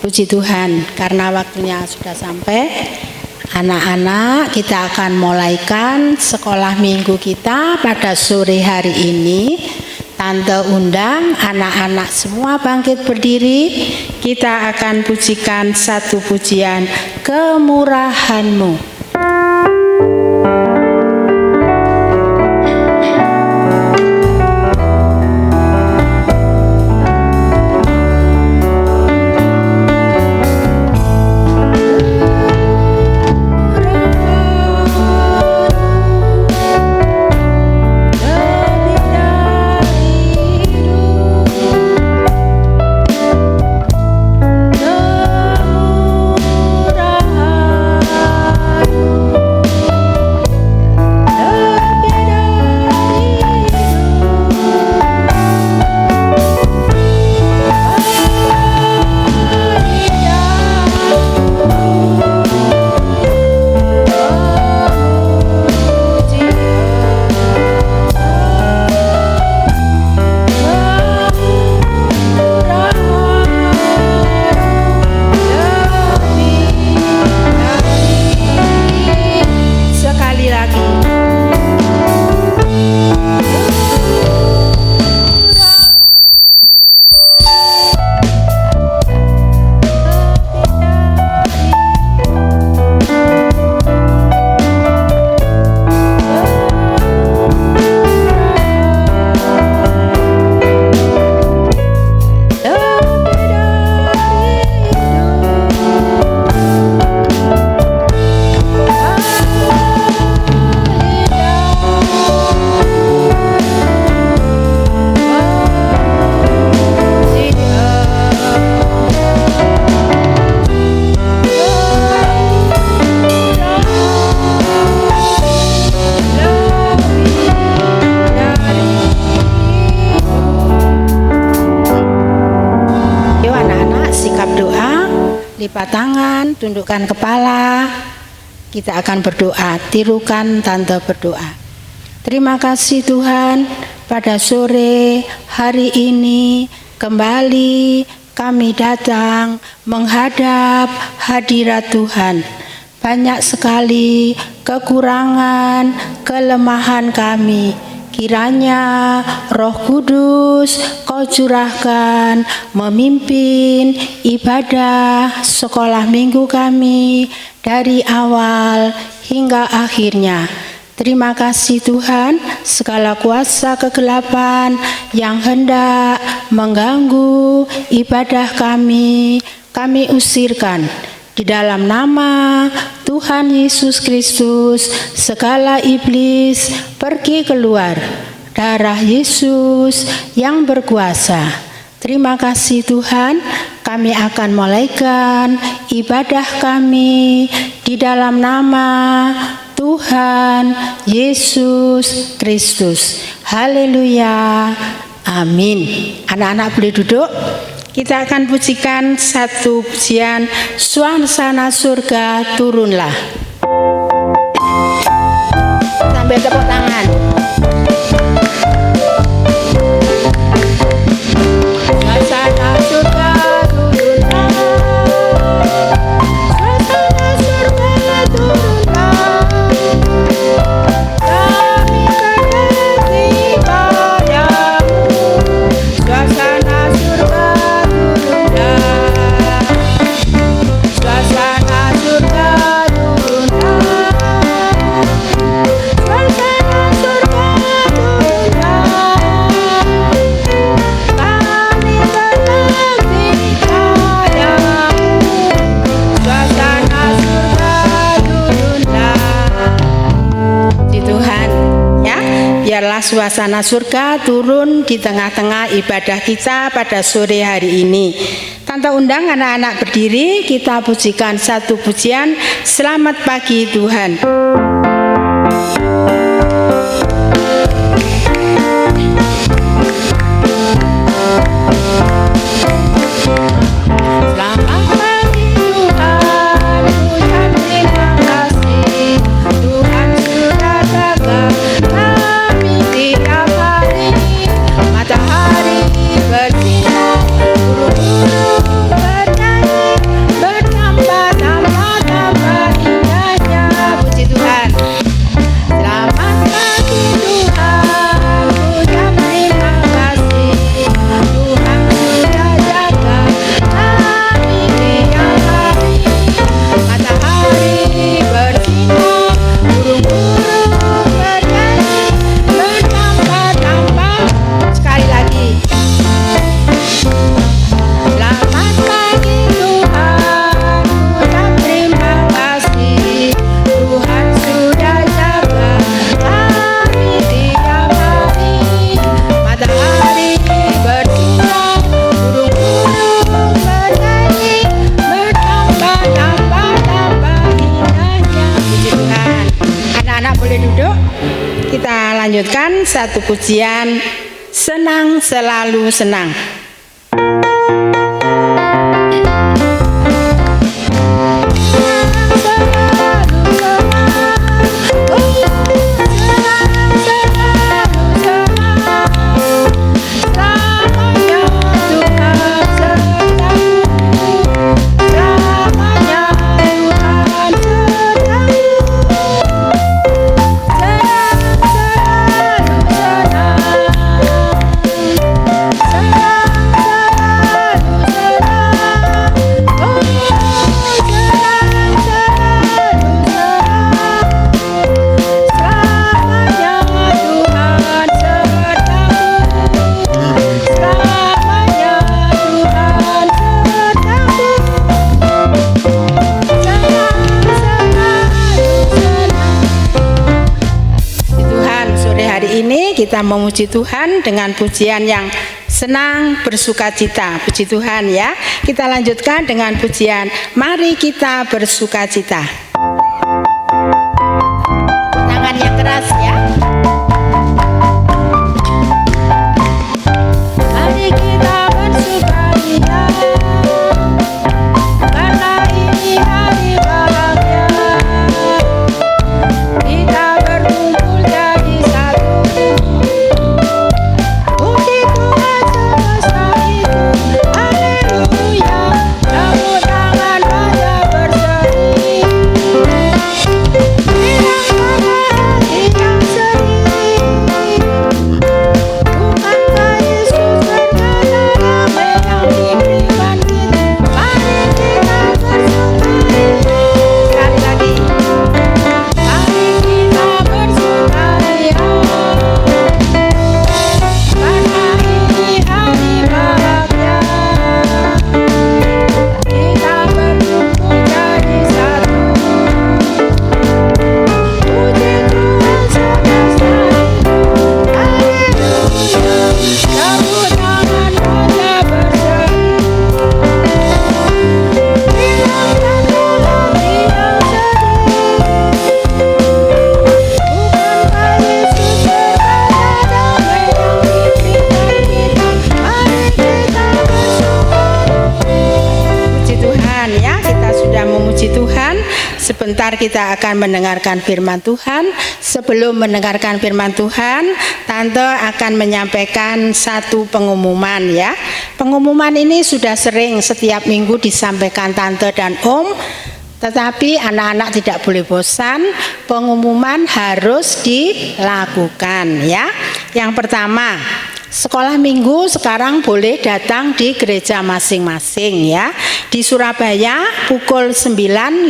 Puji Tuhan, karena waktunya sudah sampai. Anak-anak, kita akan mulaikan sekolah minggu kita pada sore hari ini. Tante undang anak-anak semua bangkit berdiri. Kita akan pujikan satu pujian, Kemurahan-Mu. Lipat tangan, tundukkan kepala. Kita akan berdoa. Tirukan tante berdoa. Terima kasih Tuhan, pada sore hari ini kembali kami datang menghadap hadirat Tuhan. Banyak sekali kekurangan, kelemahan kami. Kiranya Roh Kudus Kau curahkan memimpin ibadah sekolah minggu kami dari awal hingga akhirnya. Terima kasih Tuhan, segala kuasa kegelapan yang hendak mengganggu ibadah kami usirkan. Di dalam nama Tuhan Yesus Kristus, segala iblis pergi keluar. Darah Yesus yang berkuasa. Terima kasih Tuhan, kami akan mulaikan ibadah kami di dalam nama Tuhan Yesus Kristus. Haleluya. Amin. Anak-anak boleh duduk. Kita akan pujikan satu pujian, Suasana Surga Turunlah. Sambil tepuk tangan. Suasana surga turunlah. Suasana surga turunlah. Kami menanti padamu. Suasana surga. Suasana surga turunlah. Suasana surga biarlah suasana surga turun di tengah-tengah ibadah kita pada sore hari ini. Tante undang anak-anak berdiri, kita pujikan satu pujian, Selamat Pagi Tuhan. Matahari bersinar, burung-burung bernyanyi, lanjutkan satu pujian, senang selalu senang. Kita memuji Tuhan dengan pujian yang senang bersukacita. Puji Tuhan ya. Kita lanjutkan dengan pujian mari kita bersukacita. Tangan yang keras ya. Mari kita bersukacita karena ini hari bahagia. Kita berkumpul jadi satu. Puji Tuhan semesta itu, haleluya. Tepuk tangan pada berseri. Bilang pada hati yang sedih, bukankah Yesus berkata damai yang diberikan kita. Mari kita bersukaria. Sekali lagi. Mari kita bersukaria karena ini hari bahagia. Kita berkumpul jadi satu. Puji Tuhan semesta itu, haleluya. Tepuk tangan pada berseri. Bilang pada hati yang sedih, bukankah Yesus berkata damai yang diberikan kita. Mari kita bersukaria. Puji Tuhan ya, kita sudah memuji Tuhan. Sebentar kita akan mendengarkan firman Tuhan. Sebelum mendengarkan firman Tuhan, Tante akan menyampaikan satu pengumuman ya. Pengumuman ini sudah sering setiap minggu disampaikan Tante dan Om. Tetapi anak-anak tidak boleh bosan, pengumuman harus dilakukan ya. Yang pertama, sekolah minggu sekarang boleh datang di gereja masing-masing ya. Di Surabaya pukul 9.15,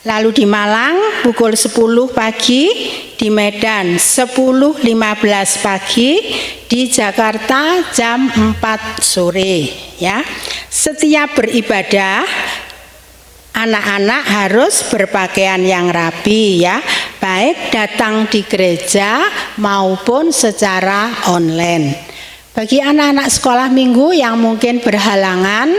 lalu di Malang pukul 10 pagi, di Medan 10.15 pagi, di Jakarta jam 4 sore ya. Setiap beribadah anak-anak harus berpakaian yang rapi ya, baik datang di gereja maupun secara online. Bagi anak-anak sekolah minggu yang mungkin berhalangan,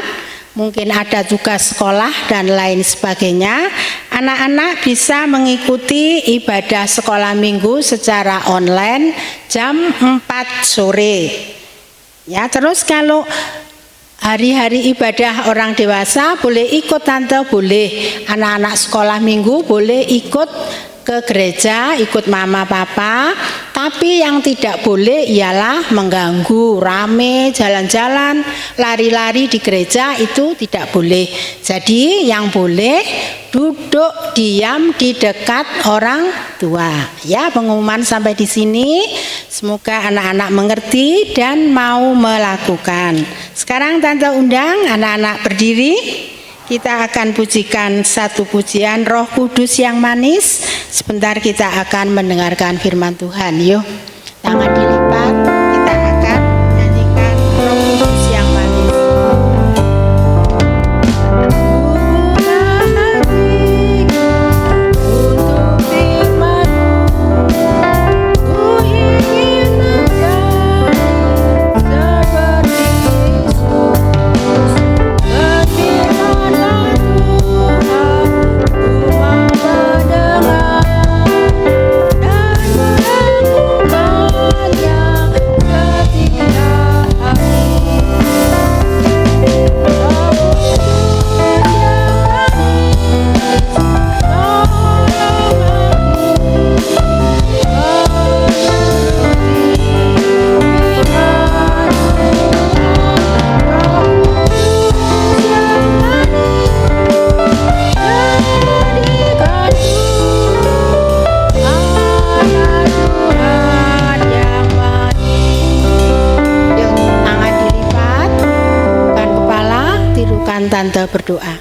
mungkin ada tugas sekolah dan lain sebagainya, anak-anak bisa mengikuti ibadah sekolah minggu secara online jam 4 sore. Ya, terus kalau hari-hari ibadah orang dewasa boleh ikut Tante, boleh. Anak-anak sekolah minggu boleh ikut ke gereja, ikut mama papa. Tapi yang tidak boleh ialah mengganggu, rame, jalan-jalan, lari-lari di gereja, itu tidak boleh. Jadi yang boleh duduk diam di dekat orang tua. Ya, pengumuman sampai di sini. Semoga anak-anak mengerti dan mau melakukan. Sekarang Tante undang anak-anak berdiri. Kita akan pujikan satu pujian Roh Kudus yang manis. Sebentar kita akan mendengarkan firman Tuhan. Yuk, tangan dilipat. Kita akan nyanyikan Roh Kudus yang manis. Kemudian tante berdoa.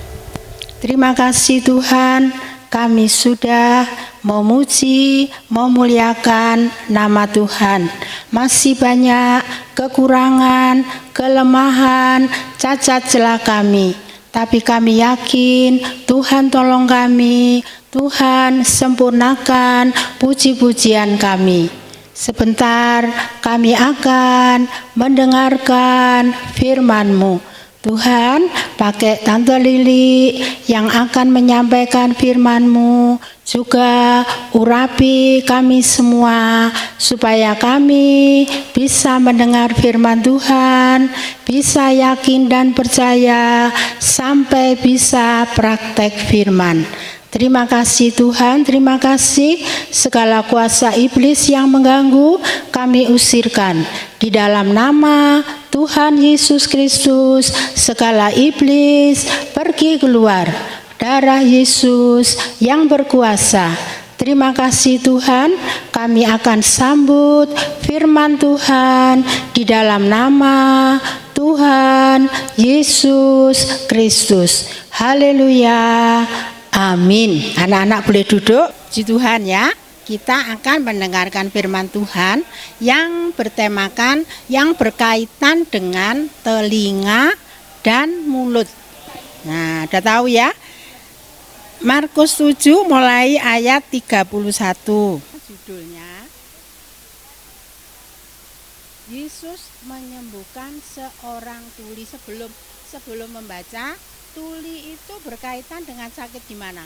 Terima kasih Tuhan, kami sudah memuji, memuliakan nama Tuhan. Masih banyak kekurangan, kelemahan, cacat celah kami. Tapi kami yakin Tuhan tolong kami, Tuhan sempurnakan puji-pujian kami. Sebentar kami akan mendengarkan firman-Mu. Tuhan, pakai Tante Lili yang akan menyampaikan firman-Mu, juga urapi kami semua supaya kami bisa mendengar firman Tuhan, bisa yakin dan percaya sampai bisa praktek firman. Terima kasih Tuhan, terima kasih. Segala kuasa iblis yang mengganggu kami usirkan di dalam nama Tuhan Yesus Kristus. Segala iblis pergi keluar, darah Yesus yang berkuasa. Terima kasih Tuhan, kami akan sambut firman Tuhan di dalam nama Tuhan Yesus Kristus. Haleluya. Amin. Anak-anak boleh duduk. Puji Tuhan ya. Kita akan mendengarkan firman Tuhan yang bertemakan, yang berkaitan dengan telinga dan mulut. Nah, udah tahu ya. Markus 7 mulai ayat 31. Judulnya Yesus menyembuhkan seorang tuli. Sebelum membaca, tuli itu berkaitan dengan sakit di mana?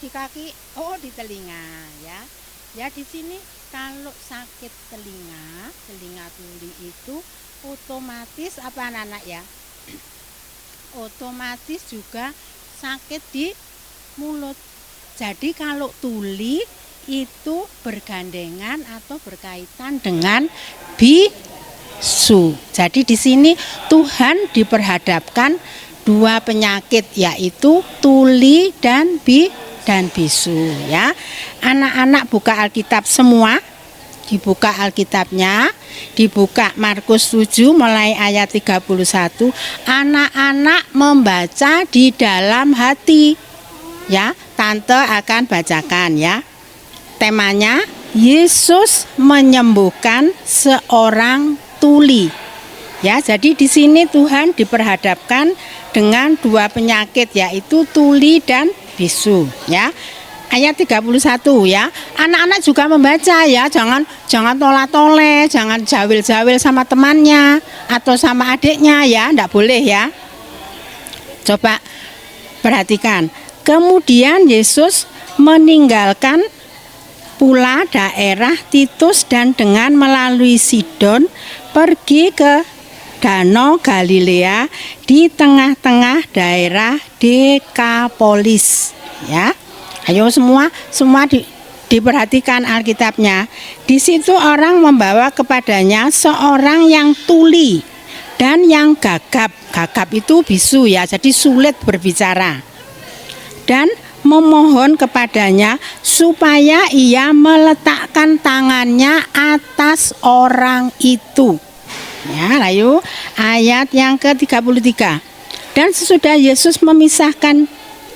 Di kaki, di telinga ya. Ya di sini kalau sakit telinga tuli itu otomatis apa anak-anak ya? Otomatis juga sakit di mulut. Jadi kalau tuli itu bergandengan atau berkaitan dengan bisu. Jadi di sini Tuhan diperhadapkan dua penyakit, yaitu tuli dan bisu ya. Anak-anak buka Alkitab semua. Dibuka Alkitabnya, dibuka Markus 7 mulai ayat 31. Anak-anak membaca di dalam hati. Ya, tante akan bacakan ya. Temanya Yesus menyembuhkan seorang tuli. Ya, jadi di sini Tuhan diperhadapkan dengan dua penyakit, yaitu tuli dan bisu ya. Ayat 31 ya. Anak-anak juga membaca ya, jangan tolak-toleh, jangan jawil-jawil sama temannya atau sama adiknya ya, enggak boleh ya. Coba perhatikan. Kemudian Yesus meninggalkan pula daerah Titus dan dengan melalui Sidon pergi ke Danau Galilea di tengah-tengah daerah Dekapolis ya. Ayo semua diperhatikan Alkitabnya. Di situ orang membawa kepadanya seorang yang tuli dan yang gagap. Gagap itu bisu ya, jadi sulit berbicara. Dan memohon kepadanya supaya ia meletakkan tangannya atas orang itu. Ya, lalu ayat yang ke-33. Dan sesudah Yesus memisahkan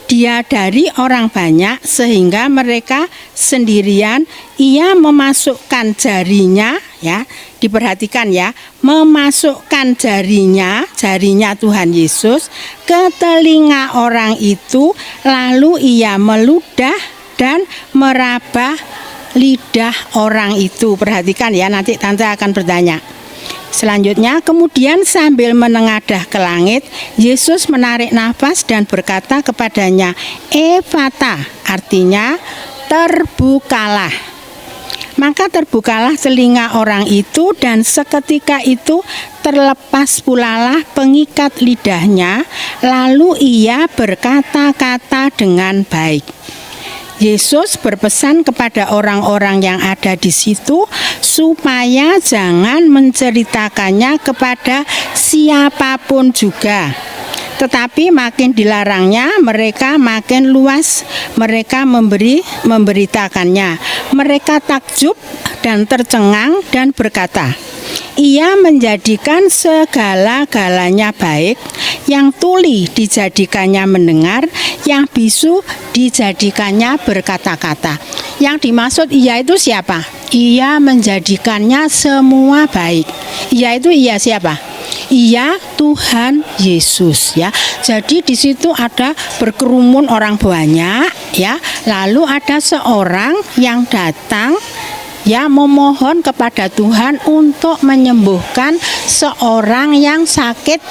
dia dari orang banyak sehingga mereka sendirian, ia memasukkan jarinya ya, diperhatikan ya, memasukkan jarinya Tuhan Yesus ke telinga orang itu, lalu ia meludah dan meraba lidah orang itu. Perhatikan ya, nanti tante akan bertanya. Selanjutnya, kemudian sambil menengadah ke langit, Yesus menarik nafas dan berkata kepadanya, Efata, artinya terbukalah. Maka terbukalah telinga orang itu dan seketika itu terlepas pulalah pengikat lidahnya, lalu ia berkata-kata dengan baik. Yesus berpesan kepada orang-orang yang ada di situ supaya jangan menceritakannya kepada siapapun juga. Tetapi makin dilarangnya, mereka makin luas mereka memberitakannya. Mereka takjub dan tercengang dan berkata, Ia menjadikan segala-galanya baik. yang tuli dijadikannya mendengar, yang bisu dijadikannya berkata-kata. Yang dimaksud ia itu siapa? Ia menjadikannya semua baik. Ia itu ia siapa? Ia Tuhan Yesus, ya. Jadi di situ ada berkerumun orang banyak, ya. Lalu ada seorang yang datang, ya, memohon kepada Tuhan untuk menyembuhkan seorang yang sakit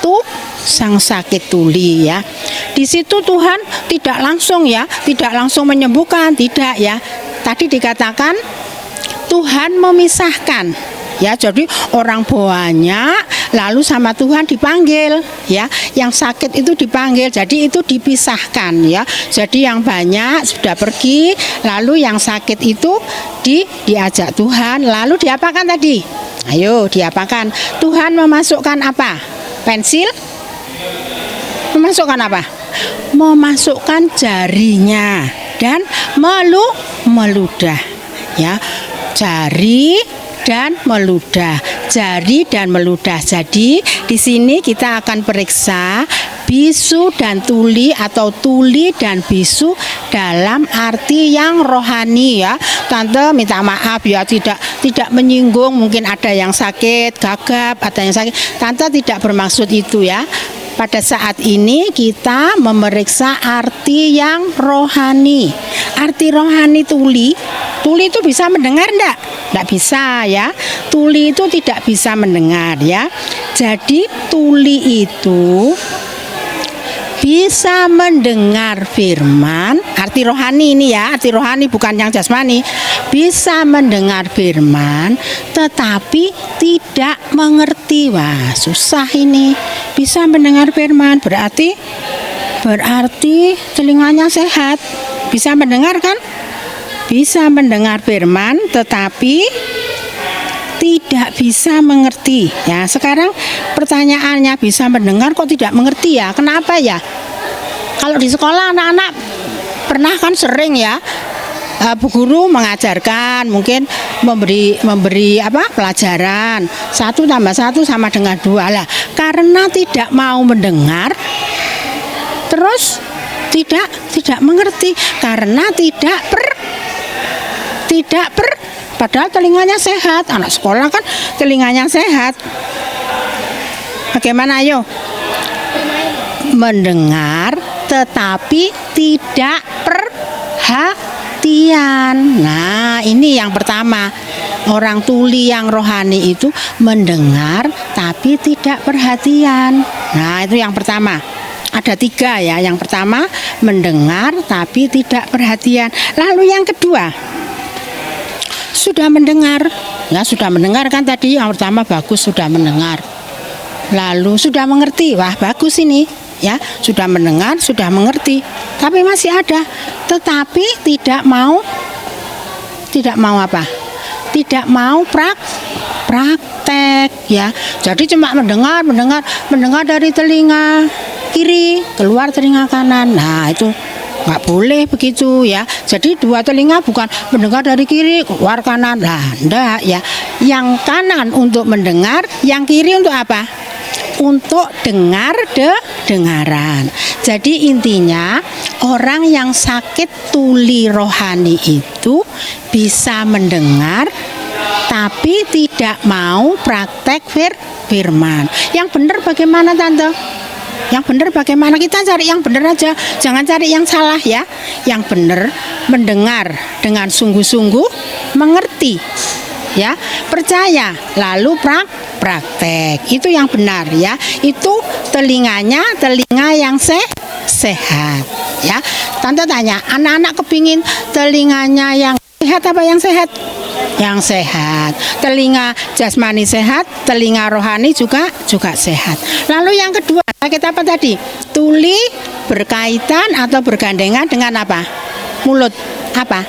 sang sakit tuli, ya. Di situ Tuhan tidak langsung, ya, tidak langsung menyembuhkan, tidak, ya. Tadi dikatakan Tuhan memisahkan, ya. Jadi orang banyak lalu sama Tuhan dipanggil, ya. Yang sakit itu dipanggil, jadi itu dipisahkan, ya. Jadi yang banyak sudah pergi, lalu yang sakit itu diajak Tuhan, lalu diapakan tadi? Ayo, diapakan? Tuhan memasukkan apa? Pensil? Memasukkan apa? Memasukkan jarinya dan meludah, ya. Jari dan meludah, jari dan meludah. Jadi di sini kita akan periksa bisu dan tuli atau tuli dan bisu dalam arti yang rohani, ya. Tante minta maaf, ya, tidak menyinggung, mungkin ada yang sakit gagap, ada yang sakit. Tante tidak bermaksud itu, ya. Pada saat ini kita memeriksa arti yang rohani. Arti rohani tuli itu bisa mendengar enggak? Enggak bisa, ya. Tuli itu tidak bisa mendengar, ya. Jadi tuli itu bisa mendengar firman, arti rohani ini, ya, arti rohani bukan yang jasmani. Bisa mendengar firman tetapi tidak mengerti. Wah, susah ini. Bisa mendengar firman berarti telinganya sehat. Bisa mendengar kan? Bisa mendengar firman tetapi tidak bisa mengerti, ya. Sekarang pertanyaannya, bisa mendengar kok tidak mengerti, ya? Kenapa, ya? Kalau di sekolah anak-anak pernah kan sering, ya, Bu guru mengajarkan, mungkin memberi apa pelajaran 1 tambah 1 sama dengan 2 lah. Karena tidak mau mendengar, terus tidak mengerti karena padahal telinganya sehat. Anak sekolah kan telinganya sehat. Bagaimana, ayo? Mendengar tetapi tidak perhatian. Nah, ini yang pertama. Orang tuli yang rohani itu mendengar tapi tidak perhatian. Nah, itu yang pertama. Ada 3, ya. Yang pertama mendengar tapi tidak perhatian. Lalu yang kedua, sudah mendengar, ya, sudah mendengar kan tadi. Yang pertama bagus, sudah mendengar. Lalu sudah mengerti, wah bagus ini, ya. Sudah mendengar, sudah mengerti, tapi masih ada, tetapi tidak mau apa? Tidak mau praktek, ya. Jadi cuma mendengar dari telinga kiri keluar telinga kanan. Nah, itu nggak boleh begitu, ya. Jadi 2 telinga bukan mendengar dari kiri keluar kanan. Nah, enggak, ya. Yang kanan untuk mendengar, yang kiri untuk apa? Untuk dengaran. Jadi intinya orang yang sakit tuli rohani itu bisa mendengar tapi tidak mau praktek firman. Yang benar bagaimana, Tante? Yang benar bagaimana? Kita cari yang benar aja, jangan cari yang salah, ya. Yang benar mendengar dengan sungguh-sungguh, mengerti, ya, percaya, lalu praktek. Itu yang benar, ya. Itu telinganya telinga yang sehat, ya. Tante tanya, anak-anak kepingin telinganya yang sehat apa yang sehat? Yang sehat. Telinga jasmani sehat, telinga rohani juga sehat. Lalu yang kedua, sakit apa tadi? Tuli berkaitan atau bergandengan dengan apa? Mulut. Apa?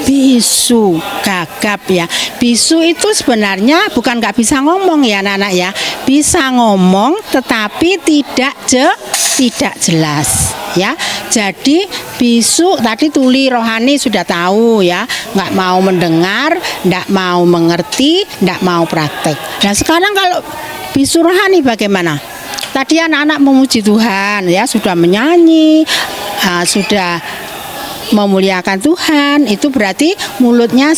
Bisu, gagap, ya. Bisu itu sebenarnya bukan nggak bisa ngomong, ya anak-anak, ya. Bisa ngomong tetapi tidak jelas, ya. Jadi bisu tadi tuli rohani sudah tahu, ya. Nggak mau mendengar, nggak mau mengerti, nggak mau praktek. Nah, sekarang kalau bisu rohani bagaimana? Tadi anak-anak memuji Tuhan ya, sudah menyanyi, sudah memuliakan Tuhan, itu berarti mulutnya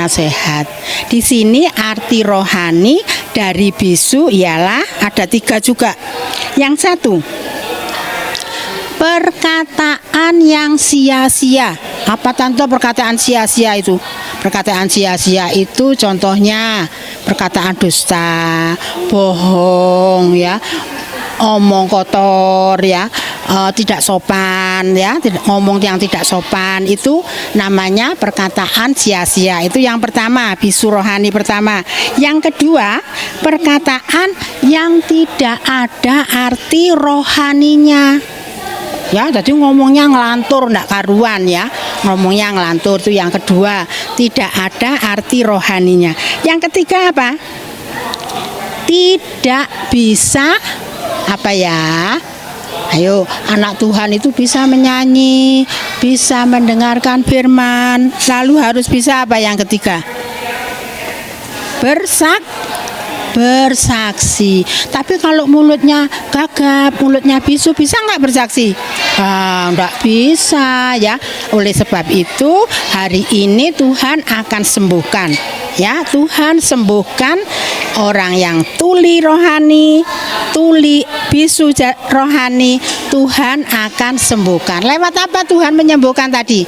sehat. Di sini arti rohani dari bisu ialah ada 3 juga. Yang satu, perkataan yang sia-sia. Apa tante perkataan sia-sia itu? Perkataan sia-sia itu contohnya perkataan dusta, bohong ya, omong kotor ya, tidak sopan ya, ngomong yang tidak sopan, itu namanya perkataan sia-sia. Itu yang pertama, bisu rohani pertama. Yang kedua, perkataan yang tidak ada arti rohaninya. Ya, jadi ngomongnya ngelantur, enggak karuan ya. Ngomongnya ngelantur, itu yang kedua, tidak ada arti rohaninya. Yang ketiga apa? Tidak bisa apa ya? Ayo, anak Tuhan itu bisa menyanyi, bisa mendengarkan firman, lalu harus bisa apa yang ketiga? Bersaksi. Tapi kalau mulutnya gagap, mulutnya bisu, bisa nggak bersaksi? Nggak bisa ya. Oleh sebab itu hari ini Tuhan akan sembuhkan ya. Tuhan sembuhkan orang yang tuli rohani, tuli bisu rohani. Tuhan akan sembuhkan. Lewat apa Tuhan menyembuhkan tadi?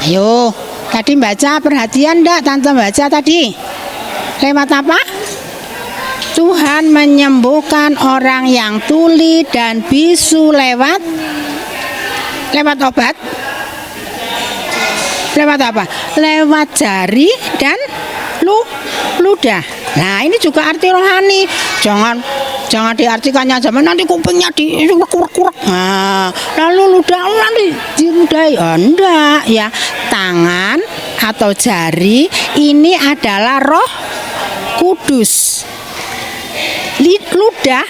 Ayo, tadi baca, perhatian enggak tante baca tadi? Lewat apa? Tuhan menyembuhkan orang yang tuli dan bisu lewat obat. Lewat apa? Lewat jari dan ludah. Nah, ini juga arti rohani. Jangan diartikannya zaman nanti kupingnya dikurek-kurek. Nah, lalu ludah nanti diludahi. Enggak ya. Tangan atau jari ini adalah Roh Kudus.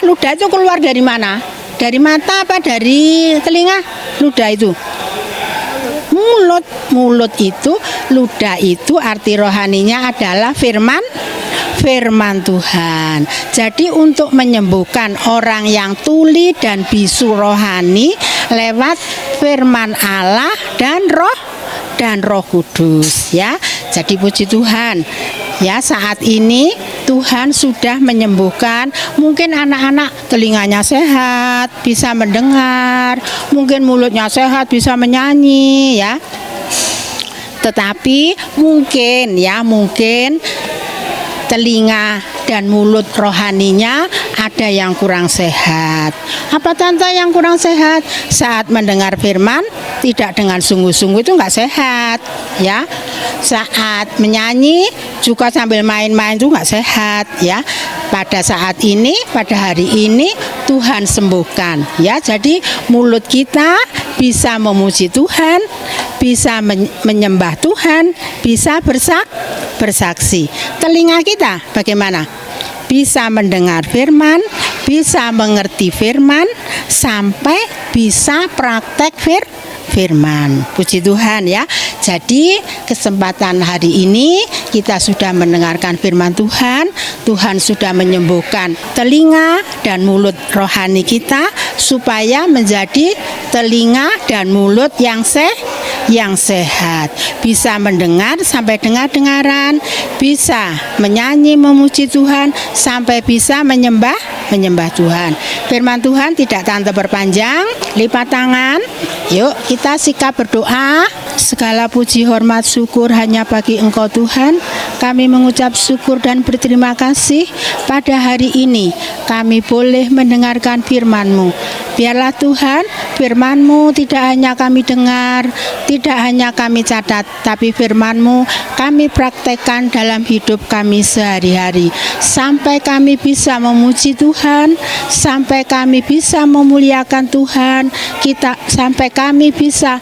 Ludah itu keluar dari mana? Dari mata apa dari telinga? Ludah itu mulut itu, ludah itu arti rohaninya adalah firman Tuhan. Jadi untuk menyembuhkan orang yang tuli dan bisu rohani lewat firman Allah dan Roh Kudus ya. Jadi puji Tuhan ya, saat ini Tuhan sudah menyembuhkan. Mungkin anak-anak telinganya sehat, bisa mendengar, mungkin mulutnya sehat, bisa menyanyi ya. Tetapi mungkin telinga dan mulut rohaninya ada yang kurang sehat. Apa tante yang kurang sehat? Saat mendengar firman tidak dengan sungguh-sungguh itu enggak sehat ya. Saat menyanyi juga sambil main-main itu enggak sehat ya. Pada saat ini, pada hari ini Tuhan sembuhkan ya. Jadi mulut kita bisa memuji Tuhan, bisa menyembah Tuhan, bisa bersaksi. Telinga kita bagaimana? Bisa mendengar firman, bisa mengerti firman, sampai bisa praktek firman. Puji Tuhan ya. Jadi kesempatan hari ini kita sudah mendengarkan firman Tuhan. Tuhan sudah menyembuhkan telinga dan mulut rohani kita supaya menjadi telinga dan mulut yang sehat. Bisa mendengar sampai dengar-dengaran, bisa menyanyi memuji Tuhan, sampai bisa menyembah Tuhan. Firman Tuhan tidak tante berpanjang, lipat tangan. Yuk kita sikap berdoa. Segala puji, hormat, syukur hanya bagi Engkau Tuhan. Kami mengucap syukur dan berterima kasih pada hari ini kami boleh mendengarkan firman-Mu. Biarlah Tuhan firman-Mu tidak hanya kami dengar, tidak hanya kami catat, tapi firman-Mu kami praktekkan dalam hidup kami sehari-hari. Sampai kami bisa memuji Tuhan, sampai kami bisa memuliakan Tuhan, sampai kami bisa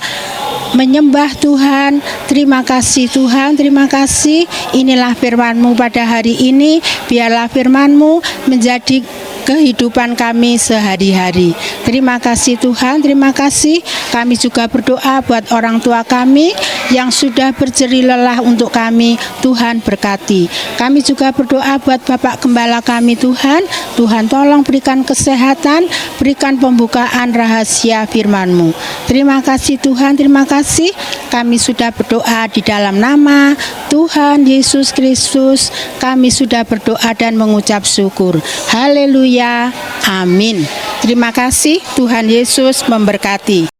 menyembah Tuhan. Terima kasih Tuhan, terima kasih. Inilah firman-Mu pada hari ini. Biarlah firman-Mu menjadi kehidupan kami sehari-hari. Terima kasih Tuhan, terima kasih. Kami juga berdoa buat orang tua kami yang sudah berjerih lelah untuk kami. Tuhan berkati. Kami juga berdoa buat Bapak Gembala kami Tuhan. Tuhan tolong berikan kesehatan, berikan pembukaan rahasia firman-Mu. Terima kasih Tuhan, terima kasih. Kami sudah berdoa di dalam nama Tuhan Yesus Kristus. Kami sudah berdoa dan mengucap syukur. Haleluya. Amin. Terima kasih. Tuhan Yesus memberkati.